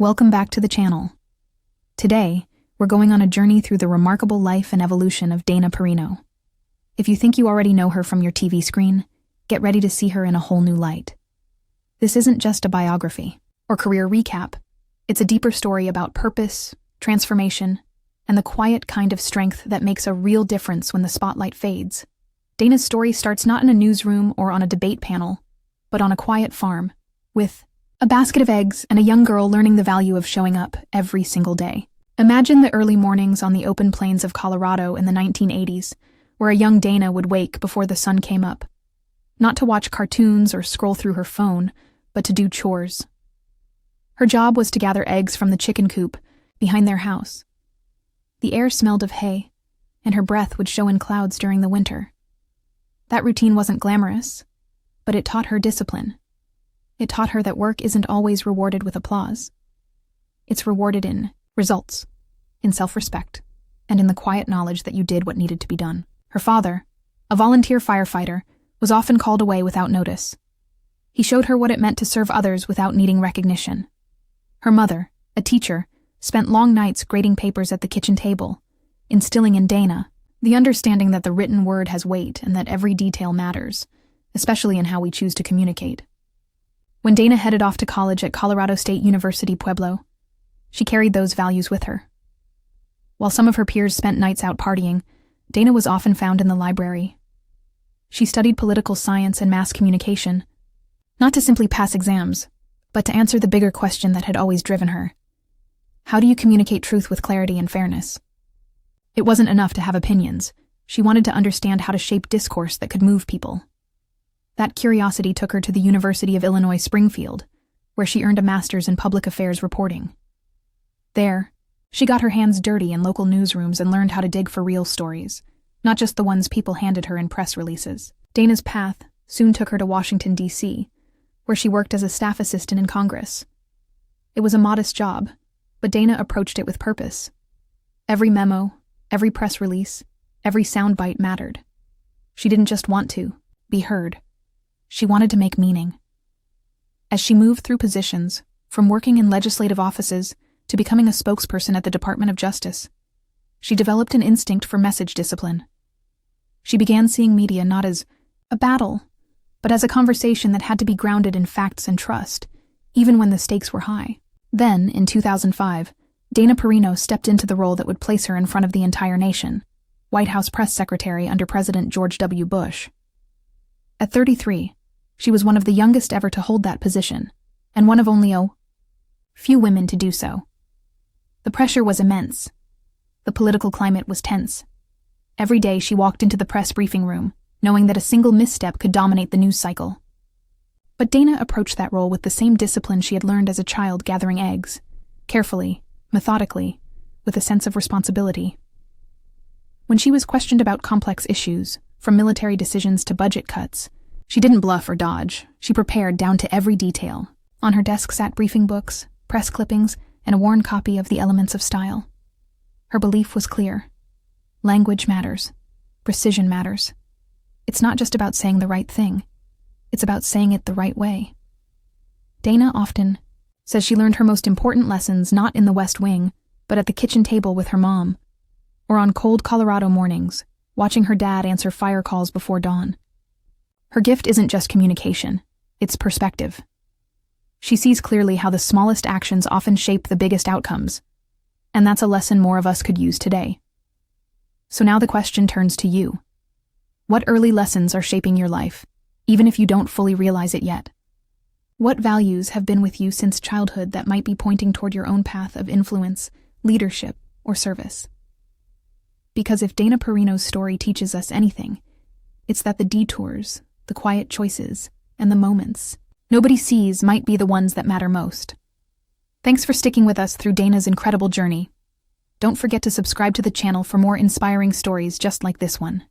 Welcome back to the channel. Today, we're going on a journey through the remarkable life and evolution of Dana Perino. If you think you already know her from your TV screen, get ready to see her in a whole new light. This isn't just a biography or career recap. It's a deeper story about purpose, transformation, and the quiet kind of strength that makes a real difference when the spotlight fades. Dana's story starts not in a newsroom or on a debate panel, but on a quiet farm, with a basket of eggs and a young girl learning the value of showing up every single day. Imagine the early mornings on the open plains of Colorado in the 1980s, where a young Dana would wake before the sun came up. Not to watch cartoons or scroll through her phone, but to do chores. Her job was to gather eggs from the chicken coop behind their house. The air smelled of hay, and her breath would show in clouds during the winter. That routine wasn't glamorous, but it taught her discipline. It taught her that work isn't always rewarded with applause. It's rewarded in results, in self-respect, and in the quiet knowledge that you did what needed to be done. Her father, a volunteer firefighter, was often called away without notice. He showed her what it meant to serve others without needing recognition. Her mother, a teacher, spent long nights grading papers at the kitchen table, instilling in Dana the understanding that the written word has weight and that every detail matters, especially in how we choose to communicate. When Dana headed off to college at Colorado State University, Pueblo, she carried those values with her. While some of her peers spent nights out partying, Dana was often found in the library. She studied political science and mass communication, not to simply pass exams, but to answer the bigger question that had always driven her. How do you communicate truth with clarity and fairness? It wasn't enough to have opinions. She wanted to understand how to shape discourse that could move people. That curiosity took her to the University of Illinois Springfield, where she earned a master's in public affairs reporting. There, she got her hands dirty in local newsrooms and learned how to dig for real stories, not just the ones people handed her in press releases. Dana's path soon took her to Washington, D.C., where she worked as a staff assistant in Congress. It was a modest job, but Dana approached it with purpose. Every memo, every press release, every soundbite mattered. She didn't just want to be heard. She wanted to make meaning. As she moved through positions, from working in legislative offices to becoming a spokesperson at the Department of Justice, she developed an instinct for message discipline. She began seeing media not as a battle, but as a conversation that had to be grounded in facts and trust, even when the stakes were high. Then, in 2005, Dana Perino stepped into the role that would place her in front of the entire nation, White House press secretary under President George W. Bush. At 33, she was one of the youngest ever to hold that position, and one of only a few women to do so. The pressure was immense. The political climate was tense. Every day she walked into the press briefing room, knowing that a single misstep could dominate the news cycle. But Dana approached that role with the same discipline she had learned as a child gathering eggs, carefully, methodically, with a sense of responsibility. When she was questioned about complex issues, from military decisions to budget cuts, she didn't bluff or dodge. She prepared down to every detail. On her desk sat briefing books, press clippings, and a worn copy of The Elements of Style. Her belief was clear. Language matters. Precision matters. It's not just about saying the right thing. It's about saying it the right way. Dana often says she learned her most important lessons not in the West Wing, but at the kitchen table with her mom, or on cold Colorado mornings, watching her dad answer fire calls before dawn. Her gift isn't just communication, it's perspective. She sees clearly how the smallest actions often shape the biggest outcomes, and that's a lesson more of us could use today. So now the question turns to you. What early lessons are shaping your life, even if you don't fully realize it yet? What values have been with you since childhood that might be pointing toward your own path of influence, leadership, or service? Because if Dana Perino's story teaches us anything, it's that the detours, the quiet choices, and the moments nobody sees might be the ones that matter most. Thanks for sticking with us through Dana's incredible journey. Don't forget to subscribe to the channel for more inspiring stories just like this one.